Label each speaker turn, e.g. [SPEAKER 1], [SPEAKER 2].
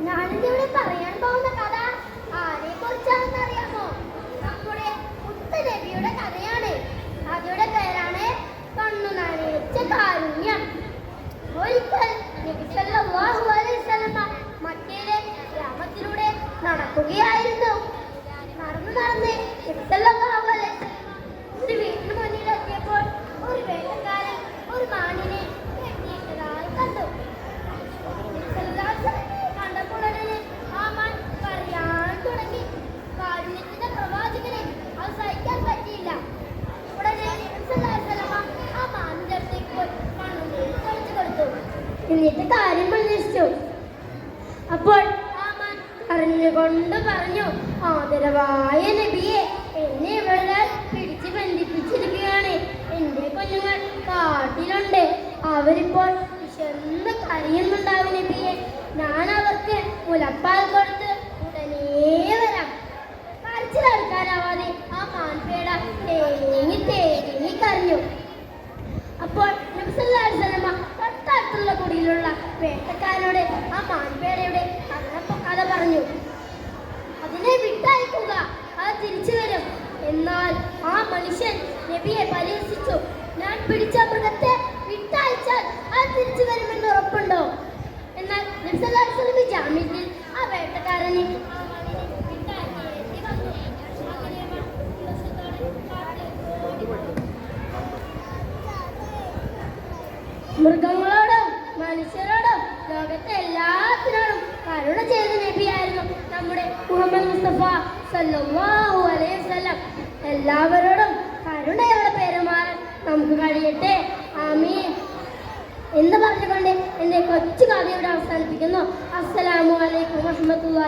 [SPEAKER 1] ഞാനിവിടെ പറയാൻ പോകുന്ന കഥ ആരെ കുറിച്ചാണെന്ന് അറിയാമോ? നമ്മുടെ മുത്തുനബിയുടെ കഥയാണ്. കഥയുടെ പേരാണ് കണ്ണു നനയിച്ച കാരുണ്യം. ഒരിക്കൽ നബി സല്ലല്ലാഹു അലൈഹി വസല്ലം മക്കയിലെ ഗ്രാമത്തിലൂടെ നടക്കുകയായിരുന്നു. നടന്ന് നബി സല്ലല്ലാഹു അലൈഹി വസല്ലം ഒരു വീടിന് മുന്നിലെത്തിയപ്പോൾ ഒരു വേട്ടക്കാരൻ ഒരു മാനിനെ വെട്ടിയിട്ടതായി കണ്ടു. കണ്ടപ്പോഴേ ആ മാൻ കരയാൻ തുടങ്ങി. കാരുണ്യത്തിന്റെ പ്രവാചകനെ അത് സഹിക്കാൻ പറ്റിയില്ല. ഉടനെ ആ മാനിന്റെ അടുത്തേക്ക് പോയി കണ്ണുനീർ കളിച്ചു കൊടുത്തു. എന്നിട്ട് കാര്യം അന്വേഷിച്ചു. അപ്പോൾ ആ മാൻ കരഞ്ഞുകൊണ്ട് പറഞ്ഞു, ആദരവായ നബിയെ, എന്നെ ഇവിടെ പിടിച്ച് ബന്ധിപ്പിച്ചിരിക്കുകയാണ്. എന്റെ കുഞ്ഞുങ്ങൾ കാട്ടിലുണ്ട്. അവരിപ്പോൾ വിശന്ന് കരയുന്നുണ്ടാവും നബിയെ. ഞാൻ അവർക്ക് മുലപ്പാൽ കൊടുത്ത് ഉടനെ വരാം. കരച്ചിലെടുക്കാനാവാതെ ആ മാൻപേട തേങ്ങി കരഞ്ഞു. അപ്പോൾ നബി സല്ലല്ലാഹു അലൈഹി വസല്ലം തൊട്ടടുത്തുള്ള കുടിയിലുള്ള വേട്ടക്കാരനോട് ആ മാൻപേടയുടെ കഥ പറഞ്ഞു. അതിനെ വിട്ടയക്കുക, അത് തിരിച്ചു വരും. എന്നാൽ ആ മനുഷ്യൻ നബിയെ പരിഹസിച്ചു. ഞാൻ പിടിച്ച മൃഗത്തെ വിട്ടയച്ചാൽ അത് തിരിച്ചു വരുമെന്ന് ഉറപ്പുണ്ടോ? എന്നാൽ നബി സല്ലല്ലാഹു അലൈഹി വസല്ലം ജാമ്യത്തിൽ ആ വേട്ടക്കാരനെ മൃഗങ്ങളോടും മനുഷ്യരോടും ലോകത്തെ എല്ലാത്തിനോടും കരുണ ചെയ്ത നബിയായിരുന്നു നമ്മുടെ മുഹമ്മദ് മുസ്തഫ സല്ലല്ലാഹു അലൈഹി വസല്ലം. എല്ലാവരോടും കരുണയോടെ പെരുമാറാൻ നമുക്ക് കഴിയട്ടെ. ആമീൻ എന്ന് പറഞ്ഞുകൊണ്ട് എൻ്റെ കൊച്ചു കഥയോട് അവസാനിപ്പിക്കുന്നു. അസ്സലാമു അലൈക്കും വറഹ്മത്തുള്ളാഹി.